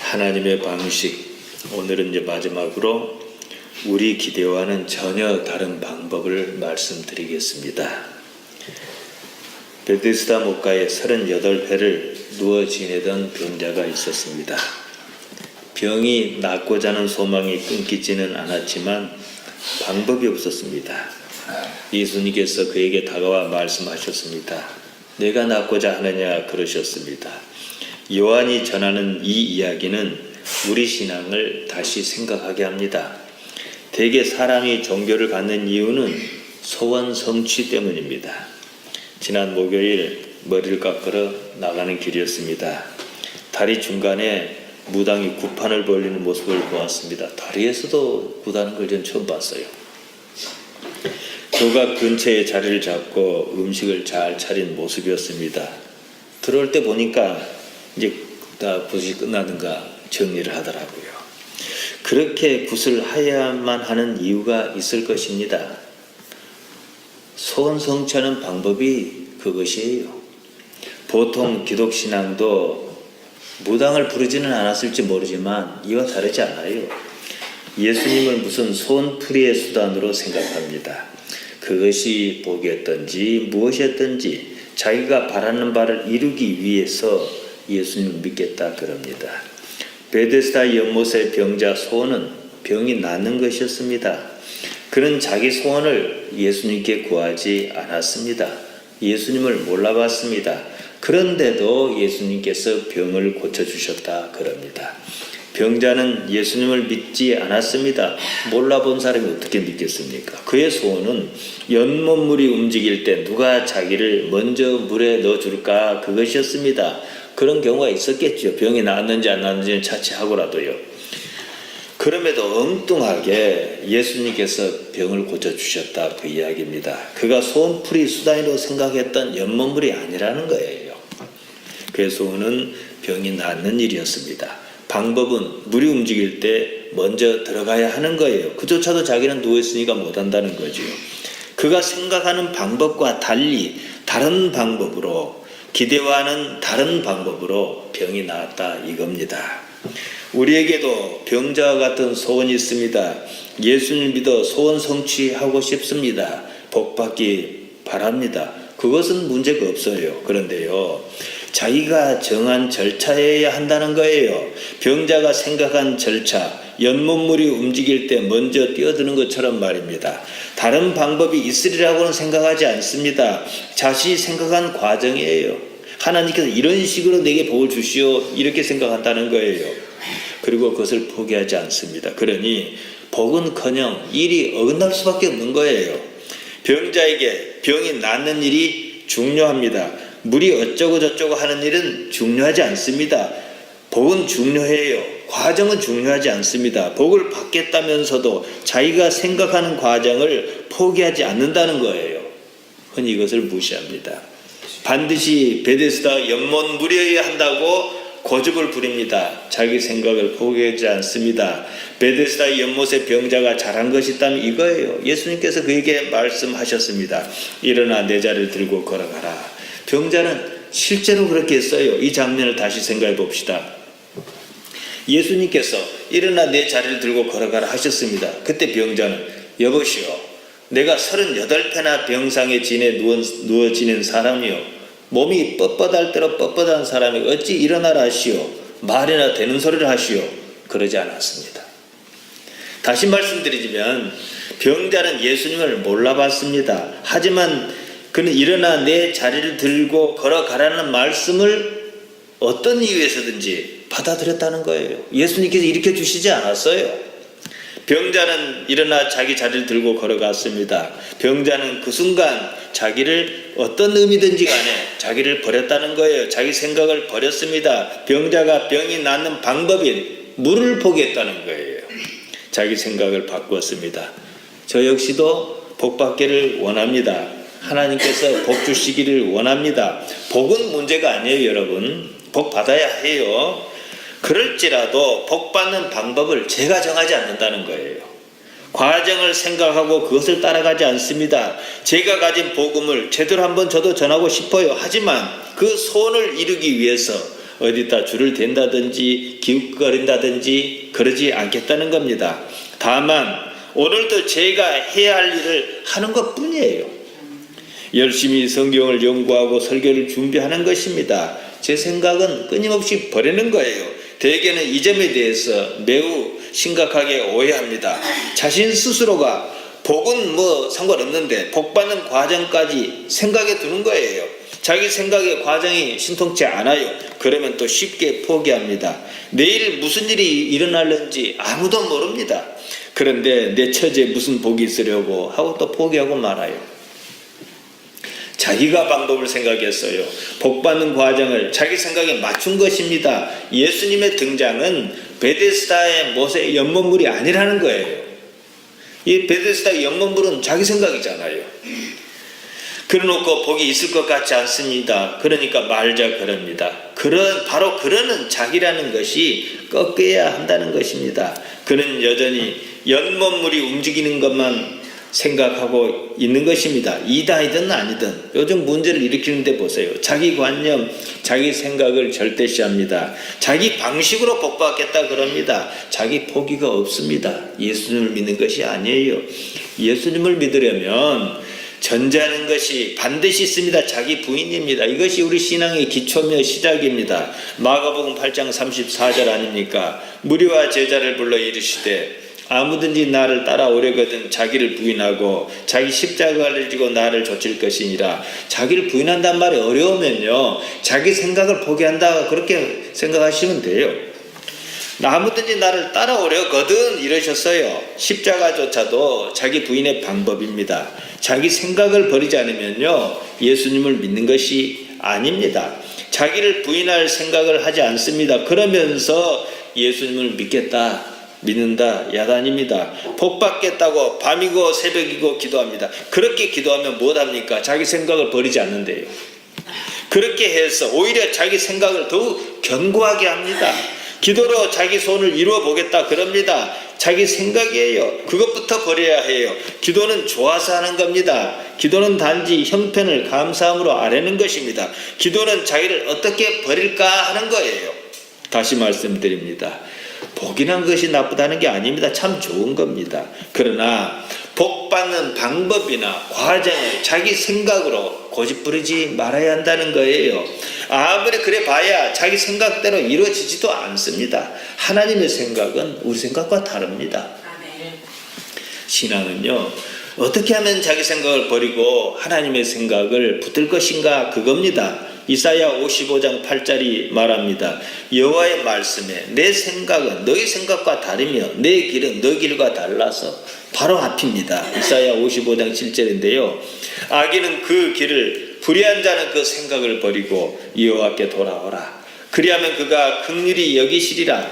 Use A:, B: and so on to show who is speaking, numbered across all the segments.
A: 하나님의 방식, 오늘은 이제 마지막으로 우리 기대와는 전혀 다른 방법을 말씀드리겠습니다. 베데스다 목가에 38회를 누워 지내던 병자가 있었습니다. 병이 낫고자 하는 소망이 끊기지는 않았지만 방법이 없었습니다. 예수님께서 그에게 다가와 말씀하셨습니다. 내가 낫고자 하느냐 그러셨습니다. 요한이 전하는 이 이야기는 우리 신앙을 다시 생각하게 합니다. 대개 사람이 종교를 갖는 이유는 소원 성취 때문입니다. 지난 목요일 머리를 깎으러 나가는 길이었습니다. 다리 중간에 무당이 구판을 벌리는 모습을 보았습니다. 다리에서도 구다는 걸 전 처음 봤어요. 조각 근처에 자리를 잡고 음식을 잘 차린 모습이었습니다. 들어올 때 보니까 이제 다 붓이 끝나는가 정리를 하더라고요. 그렇게 붓을 해야만 하는 이유가 있을 것입니다. 소원 성취하는 방법이 그것이에요. 보통 기독신앙도 무당을 부르지는 않았을지 모르지만 이와 다르지 않아요. 예수님을 무슨 소원풀이의 수단으로 생각합니다. 그것이 복이었든지 무엇이었든지 자기가 바라는 바를 이루기 위해서 예수님을 믿겠다 그럽니다. 베데스다 연못의 병자 소원은 병이 낫는 것이었습니다. 그는 자기 소원을 예수님께 구하지 않았습니다. 예수님을 몰라봤습니다. 그런데도 예수님께서 병을 고쳐주셨다 그럽니다. 병자는 예수님을 믿지 않았습니다. 몰라본 사람이 어떻게 믿겠습니까? 그의 소원은 연못물이 움직일 때 누가 자기를 먼저 물에 넣어줄까 그것이었습니다. 그런 경우가 있었겠죠. 병이 나았는지 안 나았는지는 차치하고라도요. 그럼에도 엉뚱하게 예수님께서 병을 고쳐주셨다 그 이야기입니다. 그가 소원풀이 수단으로 생각했던 연못물이 아니라는 거예요. 그의 소원은 병이 낫는 일이었습니다. 방법은 물이 움직일 때 먼저 들어가야 하는 거예요. 그조차도 자기는 누워있으니까 못한다는 거죠. 그가 생각하는 방법과 달리 다른 방법으로, 기대와는 다른 방법으로 병이 나았다 이겁니다. 우리에게도 병자와 같은 소원이 있습니다. 예수님을 믿어 소원 성취하고 싶습니다. 복받기 바랍니다. 그것은 문제가 없어요. 그런데요, 자기가 정한 절차여야 한다는 거예요. 병자가 생각한 절차, 연못물이 움직일 때 먼저 뛰어드는 것처럼 말입니다. 다른 방법이 있으리라고는 생각하지 않습니다. 자신이 생각한 과정이에요. 하나님께서 이런 식으로 내게 복을 주시오 이렇게 생각한다는 거예요. 그리고 그것을 포기하지 않습니다. 그러니 복은커녕 일이 어긋날 수밖에 없는 거예요. 병자에게 병이 낫는 일이 중요합니다. 물이 어쩌고 저쩌고 하는 일은 중요하지 않습니다. 복은 중요해요. 과정은 중요하지 않습니다. 복을 받겠다면서도 자기가 생각하는 과정을 포기하지 않는다는 거예요. 흔히 이것을 무시합니다. 반드시 베데스다 연못물이어야 한다고 고집을 부립니다. 자기 생각을 포기하지 않습니다. 베데스다 연못의 병자가 잘한 것이 있다면 이거예요. 예수님께서 그에게 말씀하셨습니다. 일어나 내 자리를 들고 걸어가라. 병자는 실제로 그렇게 했어요. 이 장면을 다시 생각해 봅시다. 예수님께서 일어나 내 자리를 들고 걸어가라 하셨습니다. 그때 병자는 여보시오, 내가 38회나 병상에 누워 지낸 사람이요, 몸이 뻣뻣할 대로 뻣뻣한 사람이 어찌 일어나라 하시오, 말이나 되는 소리를 하시오, 그러지 않았습니다. 다시 말씀드리자면 병자는 예수님을 몰라봤습니다. 하지만 그는 일어나 내 자리를 들고 걸어가라는 말씀을 어떤 이유에서든지 받아들였다는 거예요. 예수님께서 일으켜 주시지 않았어요. 병자는 일어나 자기 자리를 들고 걸어갔습니다. 병자는 그 순간 자기를 어떤 의미든지 간에 자기를 버렸다는 거예요. 자기 생각을 버렸습니다. 병자가 병이 낫는 방법인 물을 포기했다는 거예요. 자기 생각을 바꾸었습니다. 저 역시도 복 받기를 원합니다. 하나님께서 복 주시기를 원합니다. 복은 문제가 아니에요, 여러분. 복 받아야 해요. 그럴지라도 복 받는 방법을 제가 정하지 않는다는 거예요. 과정을 생각하고 그것을 따라가지 않습니다. 제가 가진 복음을 제대로 한번 저도 전하고 싶어요. 하지만 그 소원을 이루기 위해서 어디다 줄을 댄다든지 기웃거린다든지 그러지 않겠다는 겁니다. 다만 오늘도 제가 해야 할 일을 하는 것뿐이에요. 열심히 성경을 연구하고 설교를 준비하는 것입니다. 제 생각은 끊임없이 버리는 거예요. 대개는 이 점에 대해서 매우 심각하게 오해합니다. 자신 스스로가 복은 뭐 상관없는데 복 받는 과정까지 생각에 두는 거예요. 자기 생각의 과정이 신통치 않아요. 그러면 또 쉽게 포기합니다. 내일 무슨 일이 일어날는지 아무도 모릅니다. 그런데 내 처지에 무슨 복이 있으려고 하고 또 포기하고 말아요. 자기가 방법을 생각했어요. 복 받는 과정을 자기 생각에 맞춘 것입니다. 예수님의 등장은 베데스다의 못의 연못물이 아니라는 거예요. 이 베데스다의 연못물은 자기 생각이잖아요. 그래놓고 복이 있을 것 같지 않습니다. 그러니까 말자 그럽니다. 바로 그러는 자기라는 것이 꺾여야 한다는 것입니다. 그는 여전히 연못물이 움직이는 것만 생각하고 있는 것입니다. 이다이든 아니든 요즘 문제를 일으키는 데 보세요. 자기 관념, 자기 생각을 절대시합니다. 자기 방식으로 복받겠다 그럽니다. 자기 포기가 없습니다. 예수님을 믿는 것이 아니에요. 예수님을 믿으려면 전제하는 것이 반드시 있습니다. 자기 부인입니다. 이것이 우리 신앙의 기초며 시작입니다. 마가복음 8장 34절 아닙니까? 무리와 제자를 불러 이르시되 아무든지 나를 따라오려거든 자기를 부인하고 자기 십자가를 지고 나를 좇을 것이니라. 자기를 부인한단 말이 어려우면요, 자기 생각을 포기한다 그렇게 생각하시면 돼요. 아무든지 나를 따라오려거든 이러셨어요. 십자가조차도 자기 부인의 방법입니다. 자기 생각을 버리지 않으면요, 예수님을 믿는 것이 아닙니다. 자기를 부인할 생각을 하지 않습니다. 그러면서 예수님을 믿는다 야단입니다. 복 받겠다고 밤이고 새벽이고 기도합니다. 그렇게 기도하면 무엇합니까? 자기 생각을 버리지 않는데요. 그렇게 해서 오히려 자기 생각을 더욱 견고하게 합니다. 기도로 자기 소원을 이루어 보겠다 그럽니다. 자기 생각이에요. 그것부터 버려야 해요. 기도는 좋아서 하는 겁니다. 기도는 단지 형편을 감사함으로 아뢰는 것입니다. 기도는 자기를 어떻게 버릴까 하는 거예요. 다시 말씀드립니다. 복이란 것이 나쁘다는 게 아닙니다. 참 좋은 겁니다. 그러나 복 받는 방법이나 과정을 자기 생각으로 고집부리지 말아야 한다는 거예요. 아무리 그래 봐야 자기 생각대로 이루어지지도 않습니다. 하나님의 생각은 우리 생각과 다릅니다. 신앙은요, 어떻게 하면 자기 생각을 버리고 하나님의 생각을 붙들 것인가 그겁니다. 이사야 55장 8절이 말합니다. 여호와의 말씀에 내 생각은 너희 생각과 다르며 내 길은 너희 길과 달라서 바로 앞입니다. 이사야 55장 7절인데요. 악인은 그 길을, 불의한 자는 그 생각을 버리고 여호와께 돌아오라. 그리하면 그가 긍휼히 여기시리라.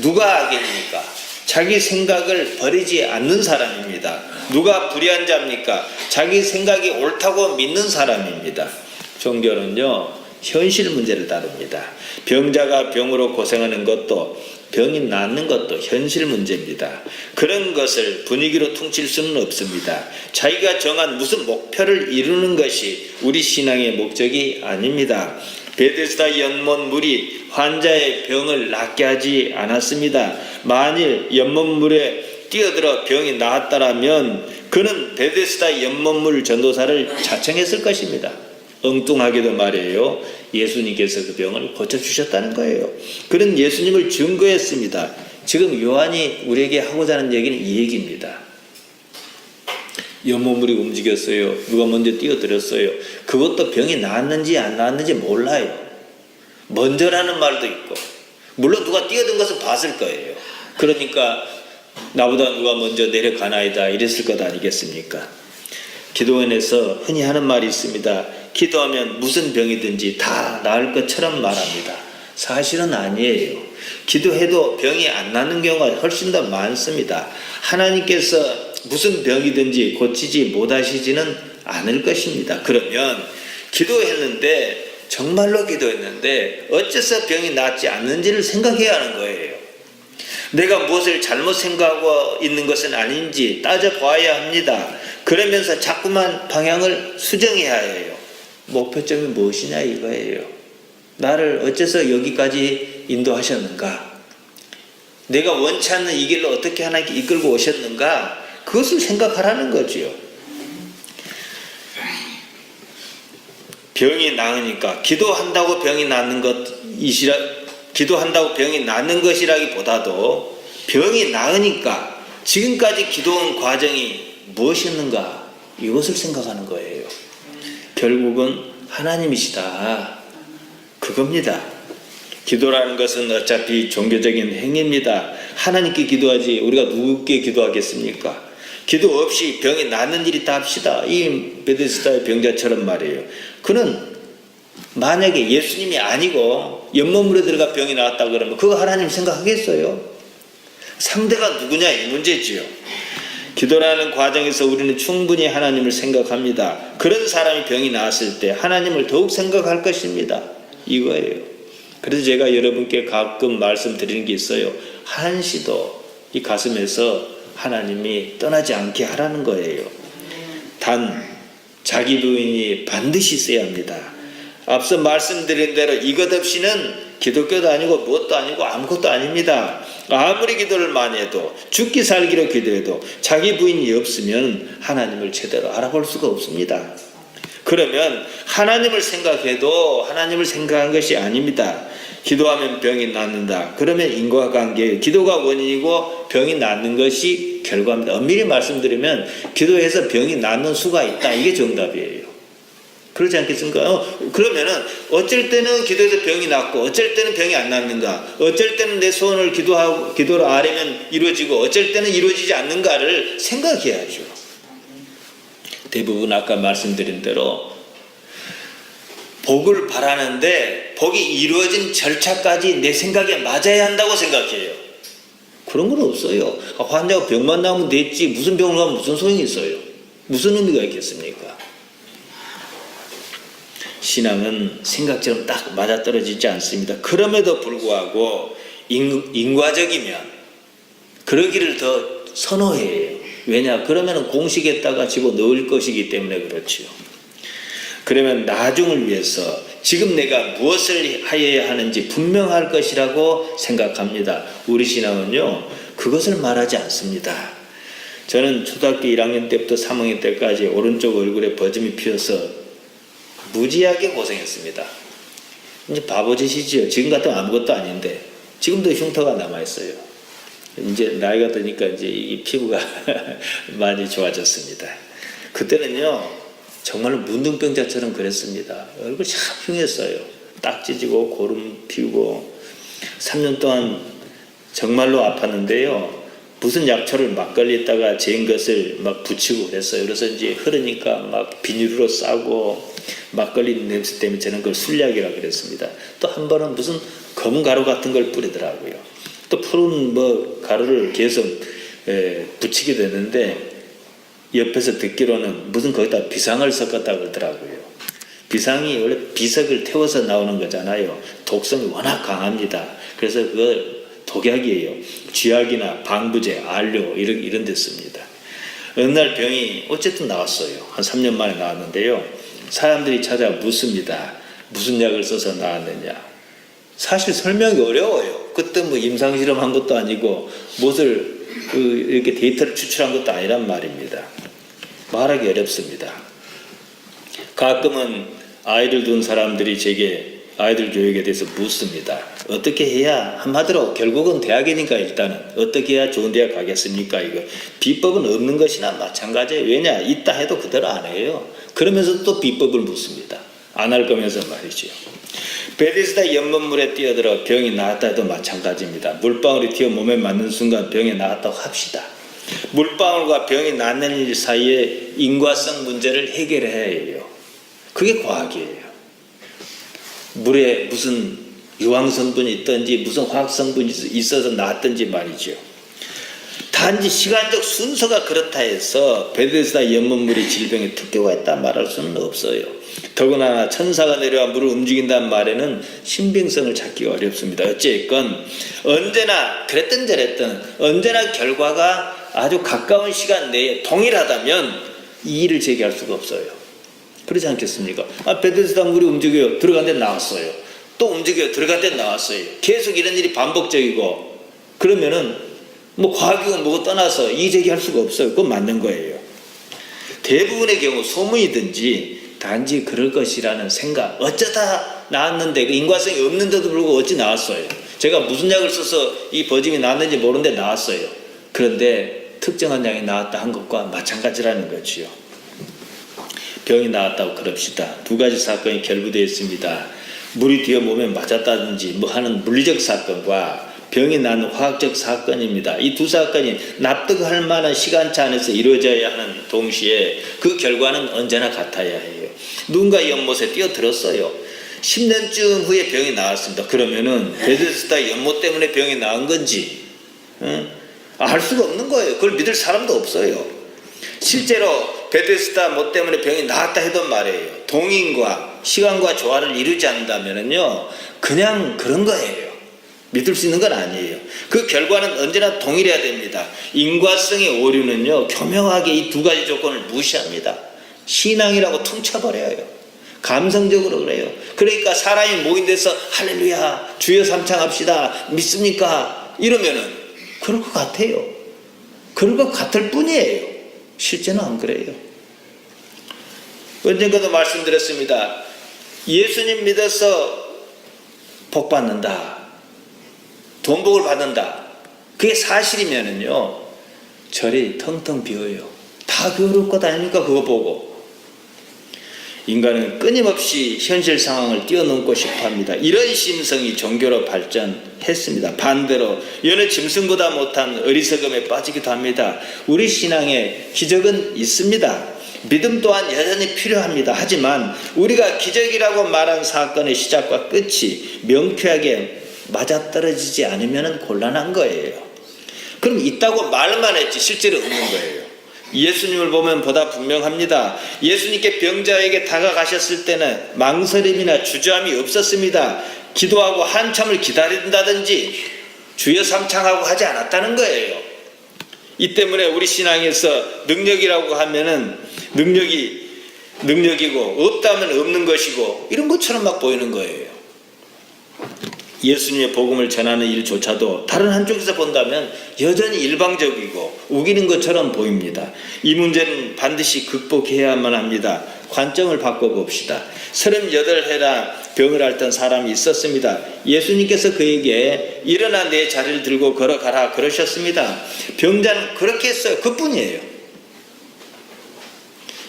A: 누가 악인입니까? 자기 생각을 버리지 않는 사람입니다. 누가 불의한 자입니까? 자기 생각이 옳다고 믿는 사람입니다. 종교는요, 현실 문제를 다룹니다. 병자가 병으로 고생하는 것도, 병이 낫는 것도 현실 문제입니다. 그런 것을 분위기로 퉁칠 수는 없습니다. 자기가 정한 무슨 목표를 이루는 것이 우리 신앙의 목적이 아닙니다. 베데스다 연못물이 환자의 병을 낫게 하지 않았습니다. 만일 연못물에 뛰어들어 병이 나았다라면 그는 베데스다 연못물 전도사를 자청했을 것입니다. 엉뚱하게도 말이에요, 예수님께서 그 병을 고쳐주셨다는 거예요. 그런 예수님을 증거했습니다. 지금 요한이 우리에게 하고자 하는 얘기는 이 얘기입니다. 연못물이 움직였어요. 누가 먼저 뛰어들었어요. 그것도 병이 나았는지 안 나았는지 몰라요. 먼저라는 말도 있고, 물론 누가 뛰어든 것은 봤을 거예요. 그러니까 나보다 누가 먼저 내려가나이다 이랬을 것 아니겠습니까? 기도원에서 흔히 하는 말이 있습니다. 기도하면 무슨 병이든지 다 나을 것처럼 말합니다. 사실은 아니에요. 기도해도 병이 안 나는 경우가 훨씬 더 많습니다. 하나님께서 무슨 병이든지 고치지 못하시지는 않을 것입니다. 그러면 기도했는데, 정말로 기도했는데 어째서 병이 낫지 않는지를 생각해야 하는 거예요. 내가 무엇을 잘못 생각하고 있는 것은 아닌지 따져봐야 합니다. 그러면서 자꾸만 방향을 수정해야 해요. 목표점이 무엇이냐 이거예요. 나를 어째서 여기까지 인도하셨는가? 내가 원치 않는 이 길로 어떻게 하나님께 이끌고 오셨는가? 그것을 생각하라는 거지요. 병이 나으니까 기도한다고 병이 낫는 기도한다고 병이 낫는 것이라기보다도 병이 나으니까 지금까지 기도한 과정이 무엇이었는가? 이것을 생각하는 거예요. 결국은 하나님이시다. 그겁니다. 기도라는 것은 어차피 종교적인 행위입니다. 하나님께 기도하지 우리가 누구께 기도하겠습니까? 기도 없이 병이 낫는 일이 다 합시다. 이 베데스다의 병자처럼 말이에요. 그는 만약에 예수님이 아니고 연못물에 들어가 병이 나왔다 그러면 그거 하나님 생각하겠어요? 상대가 누구냐 이 문제지요. 기도라는 과정에서 우리는 충분히 하나님을 생각합니다. 그런 사람이 병이 나았을 때 하나님을 더욱 생각할 것입니다. 이거예요. 그래서 제가 여러분께 가끔 말씀드리는 게 있어요. 한시도 이 가슴에서 하나님이 떠나지 않게 하라는 거예요. 단 자기 부인이 반드시 있어야 합니다. 앞서 말씀드린 대로 이것 없이는 기독교도 아니고 무엇도 아니고 아무것도 아닙니다. 아무리 기도를 많이 해도 죽기 살기로 기도해도 자기 부인이 없으면 하나님을 제대로 알아볼 수가 없습니다. 그러면 하나님을 생각해도 하나님을 생각한 것이 아닙니다. 기도하면 병이 낫는다. 그러면 인과관계, 기도가 원인이고 병이 낫는 것이 결과입니다. 엄밀히 말씀드리면 기도해서 병이 낫는 수가 있다. 이게 정답이에요. 그렇지 않겠습니까? 그러면은 어쩔 때는 기도해서 병이 낫고 어쩔 때는 병이 안 낫는가? 어쩔 때는 내 소원을 기도로 아뢰면 이루어지고 어쩔 때는 이루어지지 않는가를 생각해야죠. 대부분 아까 말씀드린 대로 복을 바라는데 복이 이루어진 절차까지 내 생각에 맞아야 한다고 생각해요. 그런 건 없어요. 환자가 병만 나오면 됐지 무슨 병을 가면 무슨 소용이 있어요? 무슨 의미가 있겠습니까? 신앙은 생각처럼 딱 맞아떨어지지 않습니다. 그럼에도 불구하고 인과적이면 그러기를 더 선호해요. 왜냐? 그러면 공식에다가 집어넣을 것이기 때문에 그렇지요. 그러면 나중을 위해서 지금 내가 무엇을 하여야 하는지 분명할 것이라고 생각합니다. 우리 신앙은요 그것을 말하지 않습니다. 저는 초등학교 1학년 때부터 3학년 때까지 오른쪽 얼굴에 버짐이 피어서 무지하게 고생했습니다. 이제 바보짓이지요. 지금 같으면 아무것도 아닌데 지금도 흉터가 남아있어요. 이제 나이가 드니까 이제 이 피부가 많이 좋아졌습니다. 그때는요 정말로 문둥병자처럼 그랬습니다. 얼굴이 참 흉했어요. 딱 찢어지고 고름 피우고 3년 동안 정말로 아팠는데요. 무슨 약초를 막걸리에다가 재인 것을 막 붙이고 그랬어요. 그래서 이제 흐르니까 막 비닐로 싸고 막걸리 냄새 때문에 저는 그걸 술약이라 그랬습니다. 또 한 번은 무슨 검은 가루 같은 걸 뿌리더라고요. 또 푸른 가루를 계속 붙이게 되는데 옆에서 듣기로는 무슨 거기다 비상을 섞었다고 그러더라고요. 비상이 원래 비석을 태워서 나오는 거잖아요. 독성이 워낙 강합니다. 그래서 그거 독약이에요. 쥐약이나 방부제, 알료 이런 데 씁니다. 어느 날 병이 어쨌든 나왔어요. 한 3년 만에 나왔는데요. 사람들이 찾아 묻습니다. 무슨 약을 써서 나왔느냐. 사실 설명이 어려워요. 그때 임상실험 한 것도 아니고 무엇을 이렇게 데이터를 추출한 것도 아니란 말입니다. 말하기 어렵습니다. 가끔은 아이들 둔 사람들이 제게 아이들 교육에 대해서 묻습니다. 어떻게 해야 한마디로 결국은 대학이니까 일단은 어떻게 해야 좋은 대학 가겠습니까? 이거 비법은 없는 것이나 마찬가지예요. 왜냐? 있다 해도 그대로 안 해요. 그러면서 또 비법을 묻습니다. 안 할 거면서 말이죠. 베데스다 연못물에 뛰어들어 병이 나았다 해도 마찬가지입니다. 물방울이 튀어 몸에 맞는 순간 병이 나았다고 합시다. 물방울과 병이 낫는 일 사이에 인과성 문제를 해결해야 해요. 그게 과학이에요. 물에 무슨 유황성분이 있든지 무슨 화학성분이 있어서 나았든지 말이죠. 단지 시간적 순서가 그렇다 해서 베데스다 연못물이 질병에 특효가 있다 말할 수는 없어요. 더구나 천사가 내려와 물을 움직인다는 말에는 신빙성을 찾기가 어렵습니다. 어쨌건 언제나 그랬든 저랬든 언제나 결과가 아주 가까운 시간 내에 동일하다면 이 일을 제기할 수가 없어요. 그렇지 않겠습니까? 베데스다 물이 움직여요. 들어갔는데 나왔어요. 또 움직여 들어갔다 나왔어요. 계속 이런 일이 반복적이고 그러면은 뭐 과학이고 뭐고 떠나서 이의제기할 수가 없어요. 그건 맞는 거예요. 대부분의 경우 소문이든지 단지 그럴 것이라는 생각, 어쩌다 나왔는데 그 인과성이 없는데도 불구하고 어찌 나왔어요. 제가 무슨 약을 써서 이 버짐이 나왔는지 모르는데 나왔어요. 그런데 특정한 약이 나왔다 한 것과 마찬가지라는 거지요. 병이 나왔다고 그럽시다. 두 가지 사건이 결부되어 있습니다. 물이 뒤에 몸에 맞았다든지 뭐 하는 물리적 사건과 병이 난 화학적 사건입니다. 이 두 사건이 납득할 만한 시간차 안에서 이루어져야 하는 동시에 그 결과는 언제나 같아야 해요. 누군가 연못에 뛰어들었어요. 10년쯤 후에 병이 나왔습니다. 그러면은 베데스다 연못 때문에 병이 나은 건지 알 수가 없는 거예요. 그걸 믿을 사람도 없어요. 실제로 베데스다 못 때문에 병이 나았다 해도 말이에요. 동인과 시간과 조화를 이루지 않는다면요, 그냥 그런 거예요. 믿을 수 있는 건 아니에요. 그 결과는 언제나 동일해야 됩니다. 인과성의 오류는요, 교묘하게 이 두 가지 조건을 무시합니다. 신앙이라고 퉁쳐버려요. 감성적으로 그래요. 그러니까 사람이 모인 데서 할렐루야 주여 삼창합시다 믿습니까? 이러면은 그럴 것 같아요. 그럴 것 같을 뿐이에요. 실제는 안 그래요. 언젠가도 말씀드렸습니다. 예수님 믿어서 복 받는다, 돈복을 받는다, 그게 사실이면은요, 절이 텅텅 비어요. 다 그럴 것 아닙니까? 그거 보고. 인간은 끊임없이 현실 상황을 뛰어넘고 싶어합니다. 이런 심성이 종교로 발전했습니다. 반대로 여느 짐승보다 못한 어리석음에 빠지기도 합니다. 우리 신앙에 기적은 있습니다. 믿음 또한 여전히 필요합니다. 하지만 우리가 기적이라고 말한 사건의 시작과 끝이 명쾌하게 맞아떨어지지 않으면 곤란한 거예요. 그럼 있다고 말만 했지 실제로 없는 거예요. 예수님을 보면 보다 분명합니다. 예수님께 병자에게 다가가셨을 때는 망설임이나 주저함이 없었습니다. 기도하고 한참을 기다린다든지 주여 삼창하고 하지 않았다는 거예요. 이 때문에 우리 신앙에서 능력이라고 하면은 능력이고 없다면 없는 것이고 이런 것처럼 막 보이는 거예요. 예수님의 복음을 전하는 일조차도 다른 한쪽에서 본다면 여전히 일방적이고 우기는 것처럼 보입니다. 이 문제는 반드시 극복해야만 합니다. 관점을 바꿔봅시다. 38해나 병을 앓던 사람이 있었습니다. 예수님께서 그에게 일어나 내 자리를 들고 걸어가라 그러셨습니다. 병자는 그렇게 했어요. 그뿐이에요.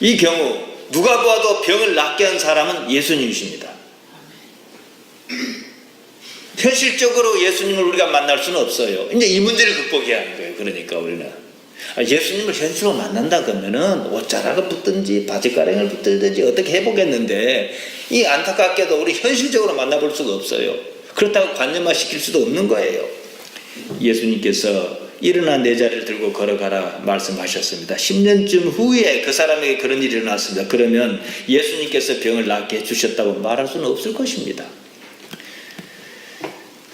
A: 이 경우 누가 보아도 병을 낫게 한 사람은 예수님이십니다. 현실적으로 예수님을 우리가 만날 수는 없어요. 이제 이 문제를 극복해야 하는 거예요. 그러니까 우리는 예수님을 현실로 만난다 그러면은 옷자락을 붙든지 바지가랑을 붙든지 어떻게 해보겠는데, 이 안타깝게도 우리 현실적으로 만나볼 수가 없어요. 그렇다고 관념화 시킬 수도 없는 거예요. 예수님께서 일어나 내 자리를 들고 걸어가라 말씀하셨습니다. 10년쯤 후에 그 사람에게 그런 일이 일어났습니다. 그러면 예수님께서 병을 낫게 해주셨다고 말할 수는 없을 것입니다.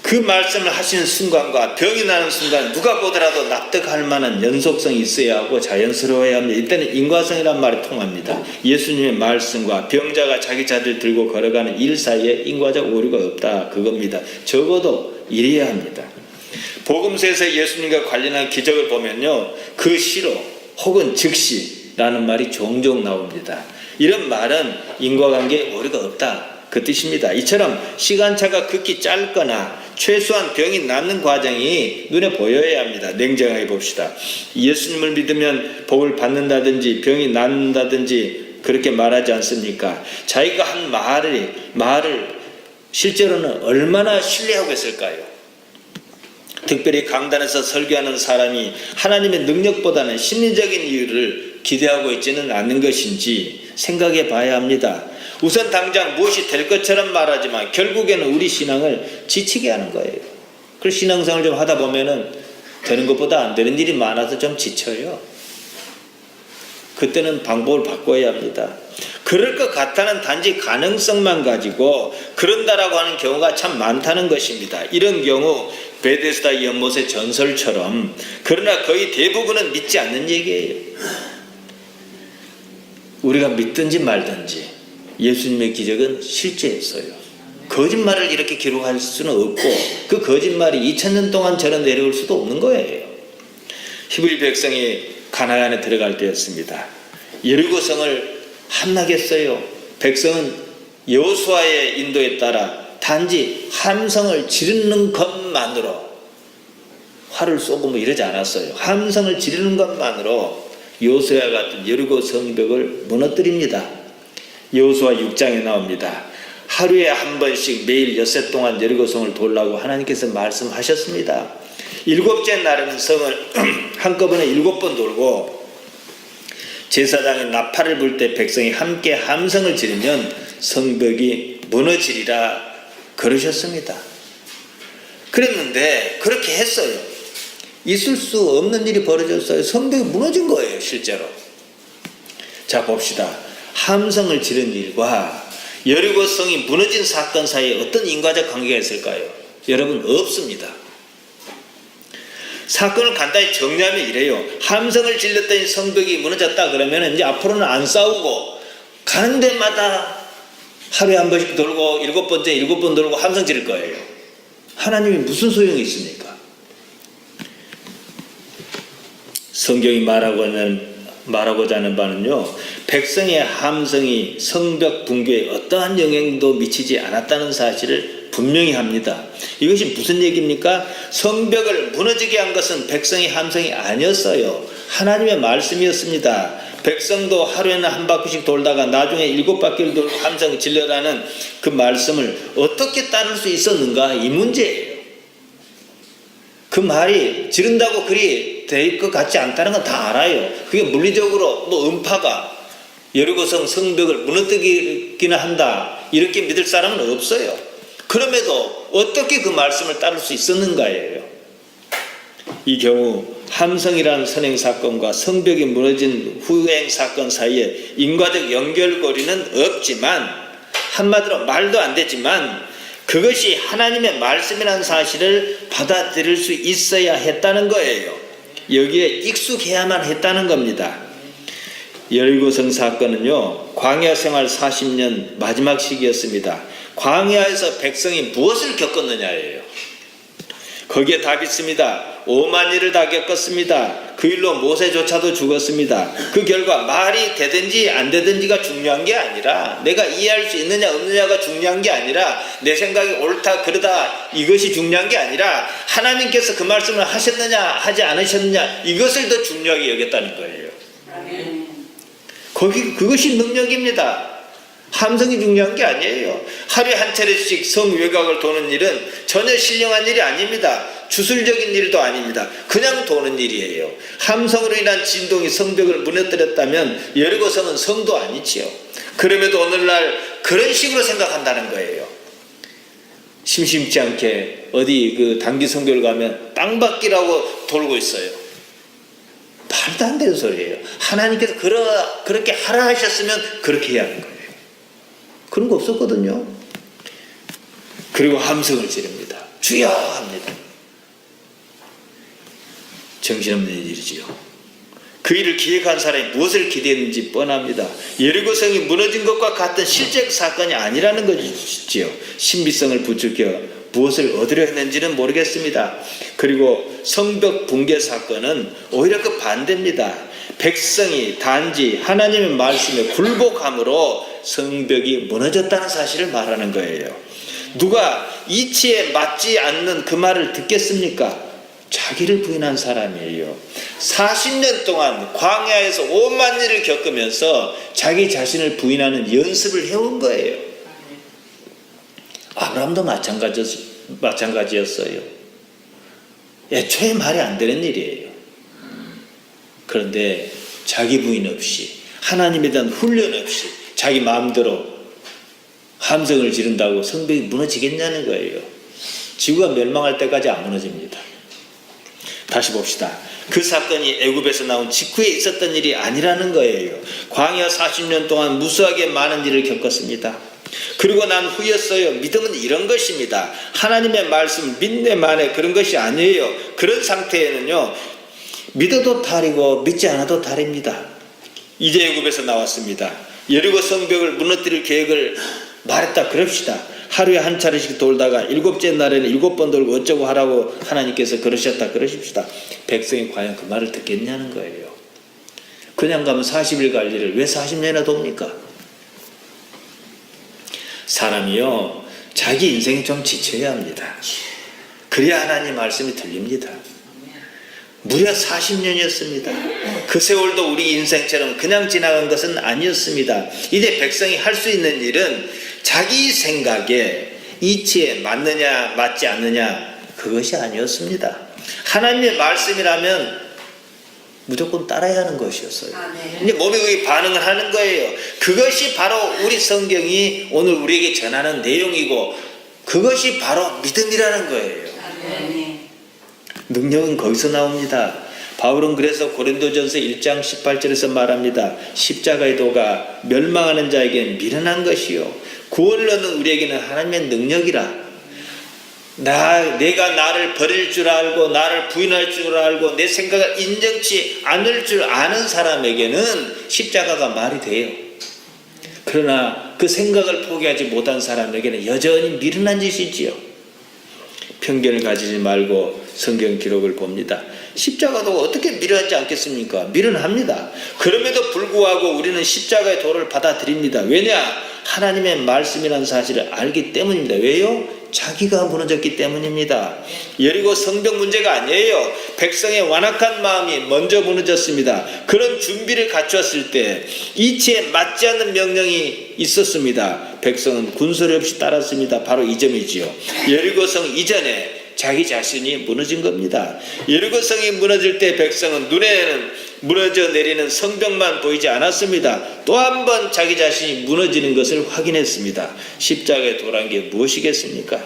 A: 그 말씀을 하시는 순간과 병이 나는 순간 누가 보더라도 납득할 만한 연속성이 있어야 하고 자연스러워야 합니다. 이때는 인과성이란 말이 통합니다. 예수님의 말씀과 병자가 자기 자리를 들고 걸어가는 일 사이에 인과적 오류가 없다, 그겁니다. 적어도 이래야 합니다. 복음서에서 예수님과 관련한 기적을 보면요, 그 시로 혹은 즉시라는 말이 종종 나옵니다. 이런 말은 인과관계에 오류가 없다, 그 뜻입니다. 이처럼 시간차가 극히 짧거나 최소한 병이 낫는 과정이 눈에 보여야 합니다. 냉정하게 봅시다. 예수님을 믿으면 복을 받는다든지 병이 낫는다든지 그렇게 말하지 않습니까? 자기가 한 말을 실제로는 얼마나 신뢰하고 있을까요? 특별히 강단에서 설교하는 사람이 하나님의 능력보다는 심리적인 이유를 기대하고 있지는 않는 것인지 생각해 봐야 합니다. 우선 당장 무엇이 될 것처럼 말하지만 결국에는 우리 신앙을 지치게 하는 거예요. 그래서 신앙생활을 좀 하다 보면은 되는 것보다 안 되는 일이 많아서 좀 지쳐요. 그때는 방법을 바꿔야 합니다. 그럴 것 같다는 단지 가능성만 가지고 그런다라고 하는 경우가 참 많다는 것입니다. 이런 경우 베데스다 연못의 전설처럼, 그러나 거의 대부분은 믿지 않는 얘기예요. 우리가 믿든지 말든지 예수님의 기적은 실제였어요. 거짓말을 이렇게 기록할 수는 없고 그 거짓말이 2000년 동안 절에 내려올 수도 없는 거예요. 히브리 백성이 가나안에 들어갈 때였습니다. 여리고성을 함락했어요. 백성은 여호수아의 인도에 따라 단지 함성을 지르는 것만으로, 활을 쏘고 뭐 이러지 않았어요. 함성을 지르는 것만으로 여호수아 같은 여리고 성벽을 무너뜨립니다. 여호수아 6장에 나옵니다. 하루에 한 번씩 매일 엿새 동안 여리고성을 돌라고 하나님께서 말씀하셨습니다. 7째 날에는 성을 한꺼번에 7번 돌고 제사장이 나팔을 불 때 백성이 함께 함성을 지르면 성벽이 무너지리라 그러셨습니다. 그랬는데 그렇게 했어요. 있을 수 없는 일이 벌어졌어요. 성벽이 무너진 거예요, 실제로. 자, 봅시다. 함성을 지른 일과 여리고성이 무너진 사건 사이에 어떤 인과적 관계가 있을까요? 여러분, 없습니다. 사건을 간단히 정리하면 이래요. 함성을 질렀더니 성벽이 무너졌다 그러면 이제 앞으로는 안 싸우고 가는 데마다 하루에 한 번씩 돌고 7번 돌고 함성 지를 거예요. 하나님이 무슨 소용이 있습니까? 성경이 말하고자 하는 바는요, 백성의 함성이 성벽 붕괴에 어떠한 영향도 미치지 않았다는 사실을 분명히 합니다. 이것이 무슨 얘기입니까? 성벽을 무너지게 한 것은 백성의 함성이 아니었어요. 하나님의 말씀이었습니다. 백성도 하루에는 한 바퀴씩 돌다가 나중에 7바퀴를 돌고 함성 질러라는 그 말씀을 어떻게 따를 수 있었는가? 이 문제예요. 그 말이 지른다고 그리 될 것 같지 않다는 건 다 알아요. 그게 물리적으로 뭐 음파가 여리고성 성벽을 무너뜨리기나 한다 이렇게 믿을 사람은 없어요. 그럼에도 어떻게 그 말씀을 따를 수 있었는가예요. 이 경우 함성이라는 선행 사건과 성벽이 무너진 후행 사건 사이에 인과적 연결고리는 없지만, 한마디로 말도 안 되지만 그것이 하나님의 말씀이라는 사실을 받아들일 수 있어야 했다는 거예요. 여기에 익숙해야만 했다는 겁니다. 여리고성 사건은요, 광야 생활 40년 마지막 시기였습니다. 광야에서 백성이 무엇을 겪었느냐예요. 거기에 답이 있습니다. 5만 일을 다 겪었습니다. 그 일로 모세조차도 죽었습니다. 그 결과 말이 되든지 안 되든지가 중요한 게 아니라, 내가 이해할 수 있느냐 없느냐가 중요한 게 아니라, 내 생각이 옳다 그러다 이것이 중요한 게 아니라, 하나님께서 그 말씀을 하셨느냐 하지 않으셨느냐 이것을 더 중요하게 여겼다는 거예요. 그것이 능력입니다. 함성이 중요한 게 아니에요. 하루에 한 차례씩 성 외곽을 도는 일은 전혀 신령한 일이 아닙니다. 주술적인 일도 아닙니다. 그냥 도는 일이에요. 함성으로 인한 진동이 성벽을 무너뜨렸다면 여리고성은 성도 아니지요. 그럼에도 오늘날 그런 식으로 생각한다는 거예요. 심심치 않게 어디 그 단기 성교를 가면 땅받기라고 돌고 있어요. 말도 안 되는 소리예요. 하나님께서 그렇게 하라 하셨으면 그렇게 해야 하는 거예요. 그런 거 없었거든요. 그리고 함성을 지릅니다. 주여 합니다. 정신없는 일이지요. 그 일을 기획한 사람이 무엇을 기대했는지 뻔합니다. 여리고성이 무너진 것과 같은 실제 사건이 아니라는 것이지요. 신비성을 부추겨 무엇을 얻으려 했는지는 모르겠습니다. 그리고 성벽 붕괴 사건은 오히려 그 반대입니다. 백성이 단지 하나님의 말씀에 굴복함으로 성벽이 무너졌다는 사실을 말하는 거예요. 누가 이치에 맞지 않는 그 말을 듣겠습니까? 자기를 부인한 사람이에요. 40년 동안 광야에서 5만 일을 겪으면서 자기 자신을 부인하는 연습을 해온 거예요. 아브라함도 마찬가지였어요. 애초에 말이 안 되는 일이에요. 그런데 자기 부인 없이, 하나님에 대한 훈련 없이 자기 마음대로 함성을 지른다고 성벽이 무너지겠냐는 거예요. 지구가 멸망할 때까지 안 무너집니다. 다시 봅시다. 그 사건이 애굽에서 나온 직후에 있었던 일이 아니라는 거예요. 광야 40년 동안 무수하게 많은 일을 겪었습니다. 그리고 난 후였어요. 믿음은 이런 것입니다. 하나님의 말씀 믿네 마네 그런 것이 아니에요. 그런 상태에는요, 믿어도 달이고 믿지 않아도 달입니다. 이제 애굽에서 나왔습니다. 여리고 성벽을 무너뜨릴 계획을 말했다 그럽시다. 하루에 한 차례씩 돌다가 일곱째 날에는 7번 돌고 어쩌고 하라고 하나님께서 그러셨다 그러십시다. 백성이 과연 그 말을 듣겠냐는 거예요. 그냥 가면 40일 갈 일을 왜 40년이나 돕니까? 사람이요, 자기 인생이 좀 지쳐야 합니다. 그래야 하나님 말씀이 들립니다. 무려 40년이었습니다. 그 세월도 우리 인생처럼 그냥 지나간 것은 아니었습니다. 이제 백성이 할 수 있는 일은 자기 생각에 이치에 맞느냐 맞지 않느냐 그것이 아니었습니다. 하나님의 말씀이라면 무조건 따라야 하는 것이었어요. 이제 몸이 그게 반응을 하는 거예요. 그것이 바로 우리 성경이 오늘 우리에게 전하는 내용이고 그것이 바로 믿음이라는 거예요. 능력은 거기서 나옵니다. 바울은 그래서 고린도전서 1장 18절에서 말합니다. 십자가의 도가 멸망하는 자에게는 미련한 것이요 구원을 얻는 우리에게는 하나님의 능력이라. 내가 나를 버릴 줄 알고 나를 부인할 줄 알고 내 생각을 인정치 않을 줄 아는 사람에게는 십자가가 말이 돼요. 그러나 그 생각을 포기하지 못한 사람에게는 여전히 미련한 짓이지요. 편견을 가지지 말고 성경 기록을 봅니다. 십자가도 어떻게 미련하지 않겠습니까? 미련합니다. 그럼에도 불구하고 우리는 십자가의 도를 받아들입니다. 왜냐? 하나님의 말씀이라는 사실을 알기 때문입니다. 왜요? 자기가 무너졌기 때문입니다. 여리고 성벽 문제가 아니에요. 백성의 완악한 마음이 먼저 무너졌습니다. 그런 준비를 갖추었을 때 이치에 맞지 않는 명령이 있었습니다. 백성은 군소리 없이 따랐습니다. 바로 이 점이지요. 여리고성 이전에 자기 자신이 무너진 겁니다. 여리고성이 무너질 때 백성은 눈에는 무너져 내리는 성벽만 보이지 않았습니다. 또 한 번 자기 자신이 무너지는 것을 확인했습니다. 십자가의 도란 게 무엇이겠습니까?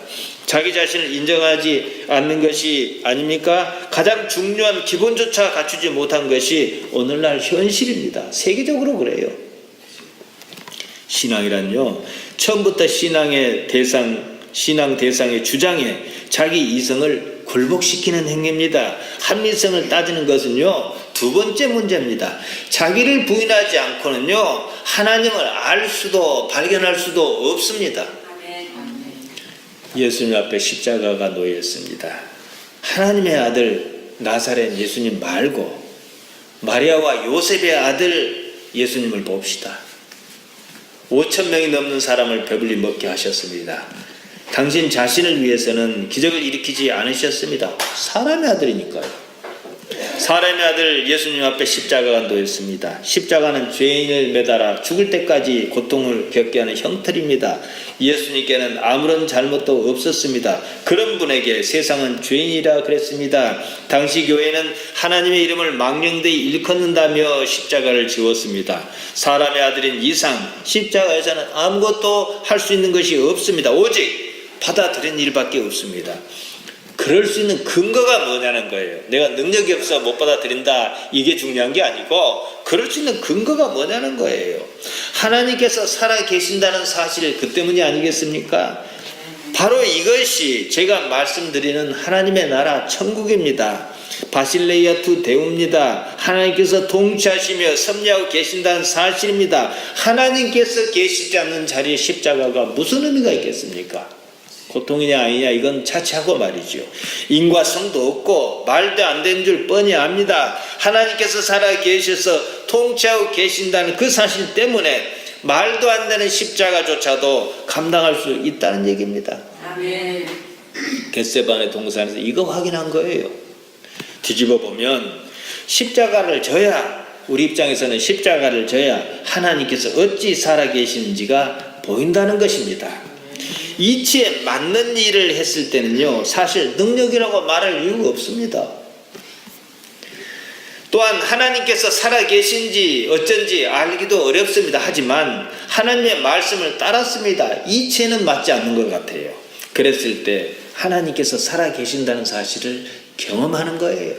A: 자기 자신을 인정하지 않는 것이 아닙니까? 가장 중요한 기본조차 갖추지 못한 것이 오늘날 현실입니다. 세계적으로 그래요. 신앙이란요, 처음부터 신앙 대상의 주장에 자기 이성을 굴복시키는 행위입니다. 합리성을 따지는 것은요, 두 번째 문제입니다. 자기를 부인하지 않고는요, 하나님을 알 수도 발견할 수도 없습니다. 예수님 앞에 십자가가 놓였습니다. 하나님의 아들 나사렛 예수님 말고 마리아와 요셉의 아들 예수님을 봅시다. 5,000명이 넘는 사람을 배불리 먹게 하셨습니다. 당신 자신을 위해서는 기적을 일으키지 않으셨습니다. 사람의 아들이니까요. 사람의 아들 예수님 앞에 십자가가 놓였습니다. 십자가는 죄인을 매달아 죽을 때까지 고통을 겪게 하는 형틀입니다. 예수님께는 아무런 잘못도 없었습니다. 그런 분에게 세상은 죄인이라 그랬습니다. 당시 교회는 하나님의 이름을 망령되이 일컫는다며 십자가를 지웠습니다. 사람의 아들인 이상 십자가에서는 아무것도 할 수 있는 것이 없습니다. 오직 받아들인 일밖에 없습니다. 그럴 수 있는 근거가 뭐냐는 거예요. 내가 능력이 없어 못 받아들인다, 이게 중요한 게 아니고 그럴 수 있는 근거가 뭐냐는 거예요. 하나님께서 살아 계신다는 사실, 그 때문이 아니겠습니까? 바로 이것이 제가 말씀드리는 하나님의 나라 천국입니다. 바실레이아투 데우입니다. 하나님께서 통치하시며 섭리하고 계신다는 사실입니다. 하나님께서 계시지 않는 자리에 십자가가 무슨 의미가 있겠습니까? 고통이냐 아니냐 이건 차치하고 말이죠. 인과성도 없고 말도 안 되는 줄 뻔히 압니다. 하나님께서 살아 계셔서 통치하고 계신다는 그 사실 때문에 말도 안 되는 십자가조차도 감당할 수 있다는 얘기입니다. 아멘. 겟세바네 동산에서 이거 확인한 거예요. 뒤집어 보면 십자가를 져야, 우리 입장에서는 십자가를 져야 하나님께서 어찌 살아 계시는지가 보인다는 것입니다. 이치에 맞는 일을 했을 때는요, 사실 능력이라고 말할 이유가 없습니다. 또한 하나님께서 살아 계신지 어쩐지 알기도 어렵습니다. 하지만 하나님의 말씀을 따랐습니다. 이치에는 맞지 않는 것 같아요. 그랬을 때 하나님께서 살아 계신다는 사실을 경험하는 거예요.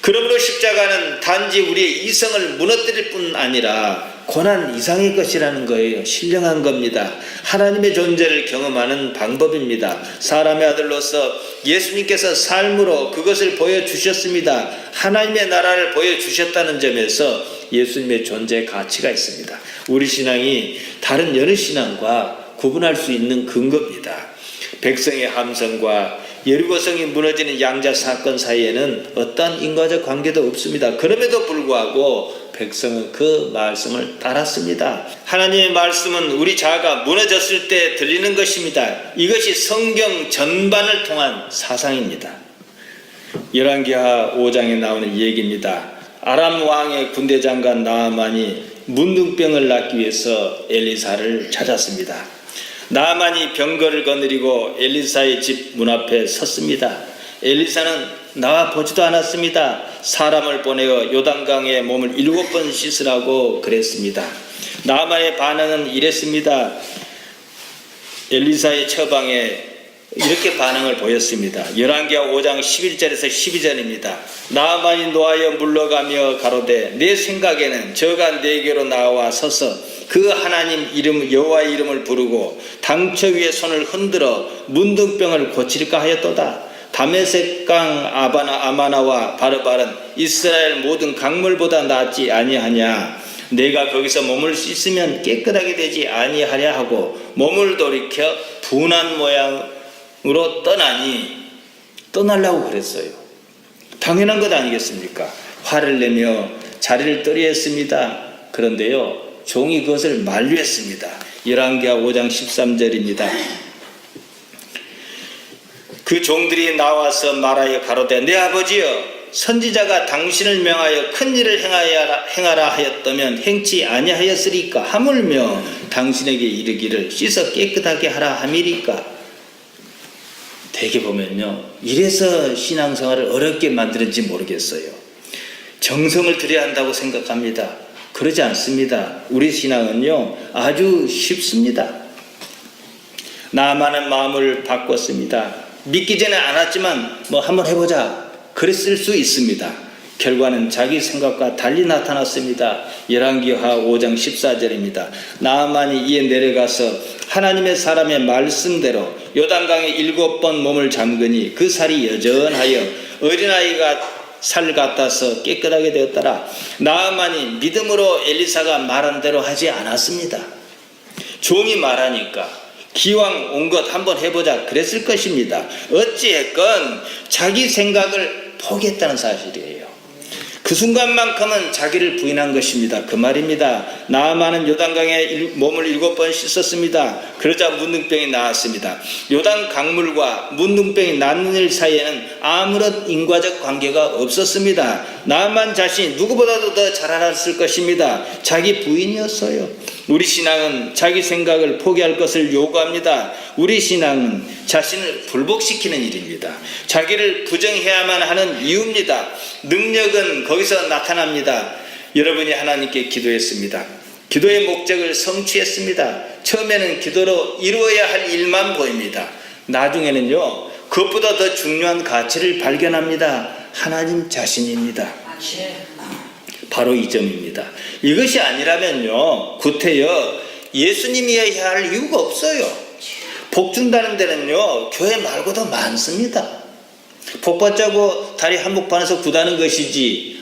A: 그러므로 십자가는 단지 우리의 이성을 무너뜨릴 뿐 아니라 고난 이상의 것이라는 거예요. 신령한 겁니다. 하나님의 존재를 경험하는 방법입니다. 사람의 아들로서 예수님께서 삶으로 그것을 보여주셨습니다. 하나님의 나라를 보여주셨다는 점에서 예수님의 존재의 가치가 있습니다. 우리 신앙이 다른 여러 신앙과 구분할 수 있는 근거입니다. 백성의 함성과 여리고성이 무너지는 양자 사건 사이에는 어떠한 인과적 관계도 없습니다. 그럼에도 불구하고 백성은 그 말씀을 따랐습니다. 하나님의 말씀은 우리 자아가 무너졌을 때 들리는 것입니다. 이것이 성경 전반을 통한 사상입니다. 열왕기하 5장에 나오는 얘기입니다. 아람 왕의 군대 장관 나아만이 문둥병을 낫기 위해서 엘리사를 찾았습니다. 나아만이 병거를 거느리고 엘리사의 집 문 앞에 섰습니다. 엘리사는 나와 보지도 않았습니다. 사람을 보내어 요단강에 몸을 7번 씻으라고 그랬습니다. 나아만의 반응은 이랬습니다. 엘리사의 처방에 이렇게 반응을 보였습니다. 열왕기하 5장 11절에서 12절입니다. 나아만이 노하여 물러가며 가로되 내 생각에는 저가 내게로 나와 서서 그 하나님 이름 여호와의 이름을 부르고 당처 위에 손을 흔들어 문둥병을 고칠까 하였도다. 다메섹강 아마나와 바르바른 이스라엘 모든 강물보다 낫지 아니하냐. 내가 거기서 몸을 씻으면 깨끗하게 되지 아니하랴 하고 몸을 돌이켜 분한 모양으로 떠나려고 그랬어요. 당연한 것 아니겠습니까? 화를 내며 자리를 떠리했습니다. 그런데요, 종이 그것을 만류했습니다. 열왕기하 5장 13절입니다. 그 종들이 나와서 말하여 가로되 내 아버지여 선지자가 당신을 명하여 큰 일을 행하라 하였다면 행치 아니하였으리까. 하물며 당신에게 이르기를 씻어 깨끗하게 하라 함이리까. 대개 보면요, 이래서 신앙생활을 어렵게 만드는지 모르겠어요. 정성을 들여야 한다고 생각합니다. 그러지 않습니다. 우리 신앙은요 아주 쉽습니다. 나만의 마음을 바꿨습니다. 믿기 전에 안 왔지만 뭐 한번 해보자 그랬을 수 있습니다. 결과는 자기 생각과 달리 나타났습니다. 열왕기하 5장 14절입니다. 나아만이 이에 내려가서 하나님의 사람의 말씀대로 요단강에 7번 몸을 잠그니 그 살이 여전하여 어린아이가 살 같아서 깨끗하게 되었더라. 나아만이 믿음으로 엘리사가 말한 대로 하지 않았습니다. 종이 말하니까 기왕 온 것 한번 해보자 그랬을 것입니다. 어찌했건 자기 생각을 포기했다는 사실이에요. 그 순간만큼은 자기를 부인한 것입니다. 그 말입니다. 나아만은 요단강에 몸을 7번 씻었습니다. 그러자 문둥병이 나았습니다. 요단 강물과 문둥병이 낫는 일 사이에는 아무런 인과적 관계가 없었습니다. 나아만 자신이 누구보다도 더 잘 알았을 것입니다. 자기 부인이었어요. 우리 신앙은 자기 생각을 포기할 것을 요구합니다. 우리 신앙은 자신을 불복시키는 일입니다. 자기를 부정해야만 하는 이유입니다. 능력은 거기서 나타납니다. 여러분이 하나님께 기도했습니다. 기도의 목적을 성취했습니다. 처음에는 기도로 이루어야 할 일만 보입니다. 나중에는요, 그것보다 더 중요한 가치를 발견합니다. 하나님 자신입니다. 바로 이 점입니다. 이것이 아니라면요, 구태여 예수님이어야 할 이유가 없어요. 복 준다는 데는요, 교회 말고도 많습니다. 복 받자고 다리 한복 반에서 구다는 것이지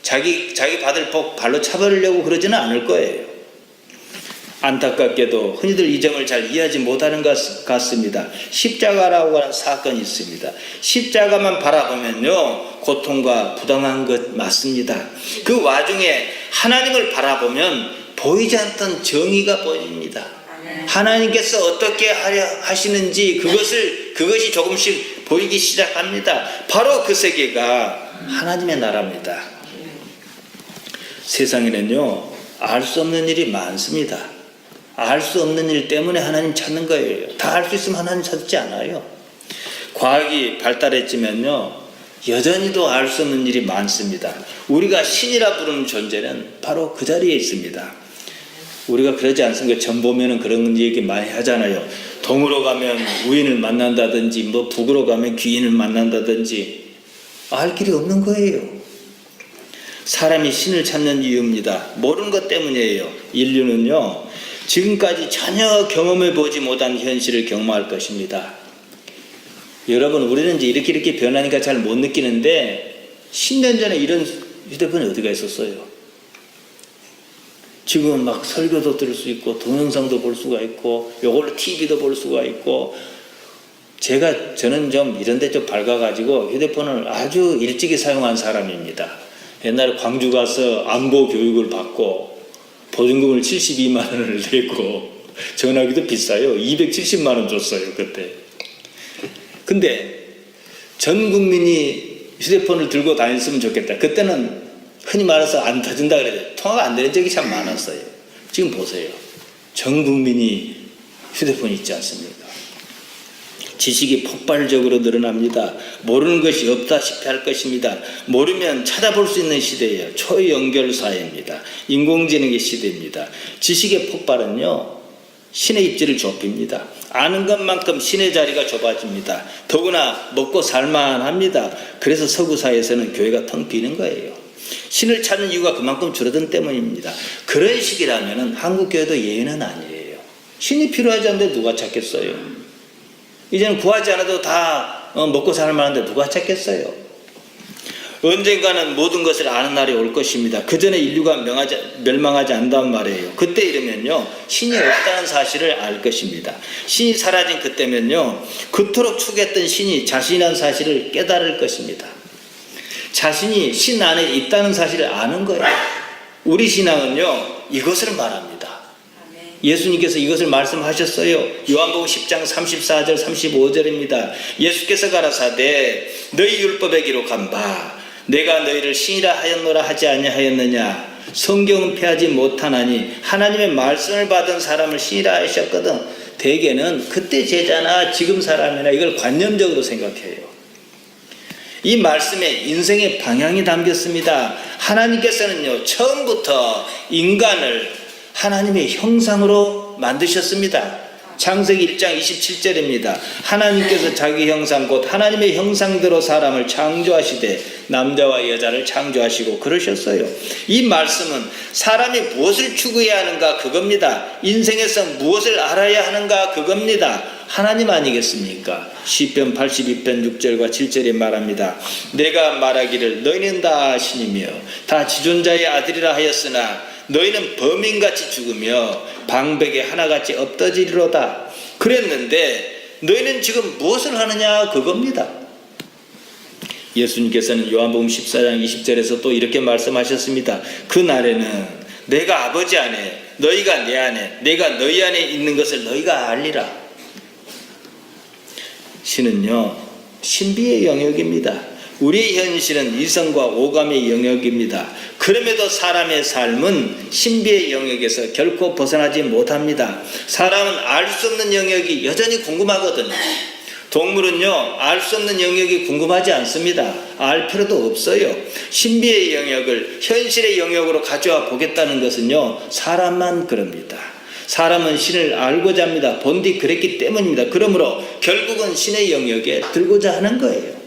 A: 자기 받을 복 발로 차버리려고 그러지는 않을 거예요. 안타깝게도 흔히들 이 점을 잘 이해하지 못하는 것 같습니다. 십자가라고 하는 사건이 있습니다. 십자가만 바라보면요, 고통과 부당한 것 맞습니다. 그 와중에 하나님을 바라보면 보이지 않던 정의가 보입니다. 하나님께서 어떻게 하려 하시는지 그것이 조금씩 보이기 시작합니다. 바로 그 세계가 하나님의 나라입니다. 세상에는요, 알 수 없는 일이 많습니다. 알 수 없는 일 때문에 하나님 찾는 거예요. 다 알 수 있으면 하나님 찾지 않아요. 과학이 발달했지만요, 여전히도 알 수 없는 일이 많습니다. 우리가 신이라 부르는 존재는 바로 그 자리에 있습니다. 우리가 그러지 않습니까? 전 보면은 그런 얘기 많이 하잖아요. 동으로 가면 우인을 만난다든지, 뭐 북으로 가면 귀인을 만난다든지, 알 길이 없는 거예요. 사람이 신을 찾는 이유입니다. 모르는 것 때문이에요. 인류는요, 지금까지 전혀 경험해 보지 못한 현실을 경험할 것입니다. 여러분, 우리는 이제 이렇게 변하니까 잘 못 느끼는데 10년 전에 이런 휴대폰이 어디가 있었어요? 지금은 막 설교도 들을 수 있고 동영상도 볼 수가 있고 요걸로 TV도 볼 수가 있고 저는 좀 이런 데 좀 밝아가지고 휴대폰을 아주 일찍이 사용한 사람입니다. 옛날에 광주 가서 안보 교육을 받고 보증금을 72만 원을 내고 전화기도 비싸요. 270만 원 줬어요 그때. 근데 전 국민이 휴대폰을 들고 다녔으면 좋겠다. 그때는 흔히 말해서 안 터진다 그래요. 통화가 안 되는 적이 참 많았어요. 지금 보세요. 전 국민이 휴대폰이 있지 않습니까? 지식이 폭발적으로 늘어납니다. 모르는 것이 없다시피 할 것입니다. 모르면 찾아볼 수 있는 시대예요. 초연결 사회입니다. 인공지능의 시대입니다. 지식의 폭발은요, 신의 입지를 좁힙니다. 아는 것만큼 신의 자리가 좁아집니다. 더구나 먹고 살만합니다. 그래서 서구 사회에서는 교회가 텅 비는 거예요. 신을 찾는 이유가 그만큼 줄어든 때문입니다. 그런 식이라면 한국 교회도 예외는 아니에요. 신이 필요하지 않는데 누가 찾겠어요? 이제는 구하지 않아도 다 먹고 살만한데 누가 찾겠어요? 언젠가는 모든 것을 아는 날이 올 것입니다. 그 전에 인류가 멸망하지 않는단 말이에요. 그때 이르면요, 신이 없다는 사실을 알 것입니다. 신이 사라진 그때면요, 그토록 추구했던 신이 자신이라는 사실을 깨달을 것입니다. 자신이 신 안에 있다는 사실을 아는 거예요. 우리 신앙은요, 이것을 말합니다. 예수님께서 이것을 말씀하셨어요. 요한복음 10장 34절 35절입니다. 예수께서 가라사대 너희 율법에 기록한 바 내가 너희를 신이라 하였노라 하지 아니하였느냐. 성경은 폐하지 못하나니 하나님의 말씀을 받은 사람을 신이라 하셨거든. 대개는 그때 제자나 지금 사람이나 이걸 관념적으로 생각해요. 이 말씀에 인생의 방향이 담겼습니다. 하나님께서는요, 처음부터 인간을 하나님의 형상으로 만드셨습니다. 창세기 1장 27절입니다. 하나님께서 자기 형상 곧 하나님의 형상대로 사람을 창조하시되 남자와 여자를 창조하시고 그러셨어요. 이 말씀은 사람이 무엇을 추구해야 하는가 그겁니다. 인생에서 무엇을 알아야 하는가 그겁니다. 하나님 아니겠습니까? 시편 82편 6절과 7절에 말합니다. 내가 말하기를 너희는 다 신이며 다 지존자의 아들이라 하였으나 너희는 범인같이 죽으며 방백에 하나같이 엎어지리로다. 그랬는데 너희는 지금 무엇을 하느냐 그겁니다. 예수님께서는 요한복음 14장 20절에서 또 이렇게 말씀하셨습니다. 그 날에는 내가 아버지 안에 너희가 내 안에 내가 너희 안에 있는 것을 너희가 알리라. 신은요, 신비의 영역입니다. 우리의 현실은 이성과 오감의 영역입니다. 그럼에도 사람의 삶은 신비의 영역에서 결코 벗어나지 못합니다. 사람은 알 수 없는 영역이 여전히 궁금하거든요. 동물은요, 알 수 없는 영역이 궁금하지 않습니다. 알 필요도 없어요. 신비의 영역을 현실의 영역으로 가져와 보겠다는 것은요, 사람만 그럽니다. 사람은 신을 알고자 합니다. 본디 그랬기 때문입니다. 그러므로 결국은 신의 영역에 들고자 하는 거예요.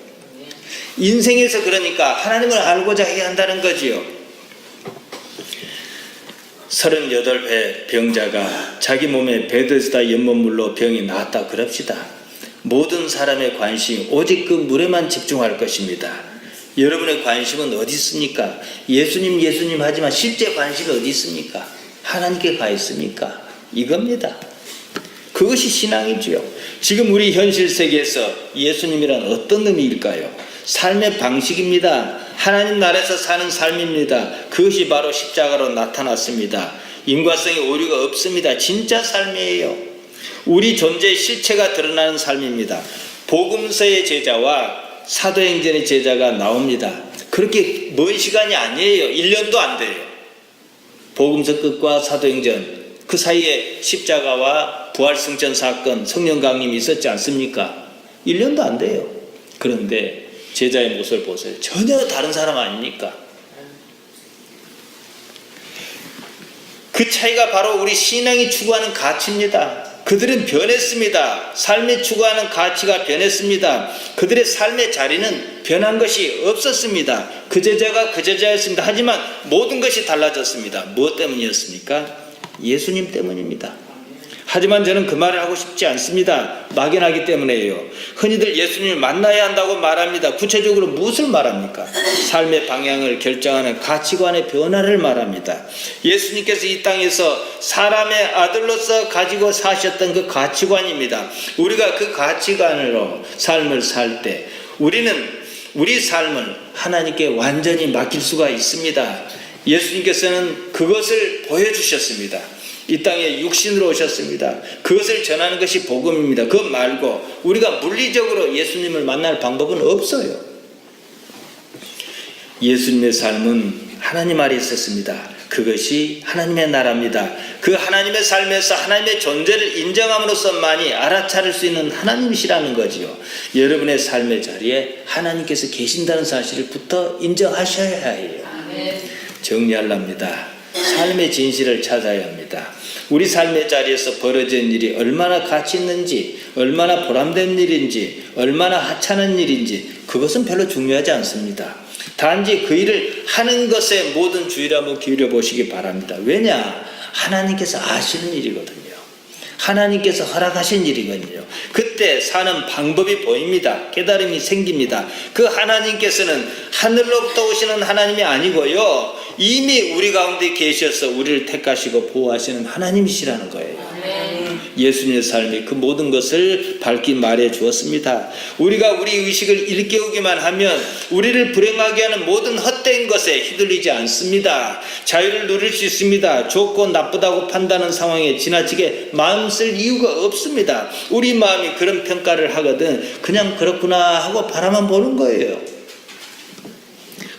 A: 인생에서 그러니까 하나님을 알고자 해야 한다는 거지요. 38회 병자가 자기 몸에 베데스다 연못물로 병이 나았다 그럽시다. 모든 사람의 관심이 오직 그 물에만 집중할 것입니다. 여러분의 관심은 어디 있습니까? 예수님 하지만 실제 관심이 어디 있습니까? 하나님께 가 있습니까? 이겁니다. 그것이 신앙이지요. 지금 우리 현실 세계에서 예수님이란 어떤 의미일까요? 삶의 방식입니다. 하나님 나라에서 사는 삶입니다. 그것이 바로 십자가로 나타났습니다. 인과성의 오류가 없습니다. 진짜 삶이에요. 우리 존재의 실체가 드러나는 삶입니다. 복음서의 제자와 사도행전의 제자가 나옵니다. 그렇게 먼 시간이 아니에요. 1년도 안 돼요. 복음서 끝과 사도행전 그 사이에 십자가와 부활승천 사건, 성령 강림이 있었지 않습니까? 1년도 안 돼요. 그런데 제자의 모습을 보세요. 전혀 다른 사람 아닙니까? 그 차이가 바로 우리 신앙이 추구하는 가치입니다. 그들은 변했습니다. 삶에 추구하는 가치가 변했습니다. 그들의 삶의 자리는 변한 것이 없었습니다. 그 제자가 그 제자였습니다. 하지만 모든 것이 달라졌습니다. 무엇 때문이었습니까? 예수님 때문입니다.
B: 하지만 저는 그 말을 하고 싶지 않습니다. 막연하기 때문에요. 흔히들 예수님을 만나야 한다고 말합니다. 구체적으로 무엇을 말합니까? 삶의 방향을 결정하는 가치관의 변화를 말합니다. 예수님께서 이 땅에서 사람의 아들로서 가지고 사셨던 그 가치관입니다. 우리가 그 가치관으로 삶을 살 때 우리 삶을 하나님께 완전히 맡길 수가 있습니다. 예수님께서는 그것을 보여주셨습니다. 이 땅에 육신으로 오셨습니다. 그것을 전하는 것이 복음입니다. 그것 말고 우리가 물리적으로 예수님을 만날 방법은 없어요. 예수님의 삶은 하나님 아래 있었습니다. 그것이 하나님의 나라입니다. 그 하나님의 삶에서 하나님의 존재를 인정함으로써만이 알아차릴 수 있는 하나님이시라는 거지요. 여러분의 삶의 자리에 하나님께서 계신다는 사실부터 인정하셔야 해요. 정리하랍니다. 삶의 진실을 찾아야 합니다. 우리 삶의 자리에서 벌어진 일이 얼마나 가치 있는지, 얼마나 보람된 일인지, 얼마나 하찮은 일인지 그것은 별로 중요하지 않습니다. 단지 그 일을 하는 것에 모든 주의를 한번 기울여 보시기 바랍니다. 왜냐? 하나님께서 아시는 일이거든요. 하나님께서 허락하신 일이거든요. 그때 사는 방법이 보입니다. 깨달음이 생깁니다. 그 하나님께서는 하늘로부터 오시는 하나님이 아니고요, 이미 우리 가운데 계셔서 우리를 택하시고 보호하시는 하나님이시라는 거예요. 예수님의 삶이 그 모든 것을 밝히 말해 주었습니다. 우리가 우리 의식을 일깨우기만 하면 우리를 불행하게 하는 모든 헛된 것에 휘둘리지 않습니다. 자유를 누릴 수 있습니다. 좋고 나쁘다고 판단하는 상황에 지나치게 마음 쓸 이유가 없습니다. 우리 마음이 그런 평가를 하거든 그냥 그렇구나 하고 바라만 보는 거예요.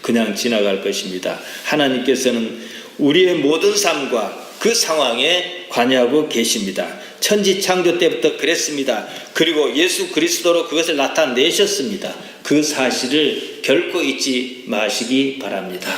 B: 그냥 지나갈 것입니다. 하나님께서는 우리의 모든 삶과 그 상황에 관여하고 계십니다. 천지 창조 때부터 그랬습니다. 그리고 예수 그리스도로 그것을 나타내셨습니다. 그 사실을 결코 잊지 마시기 바랍니다.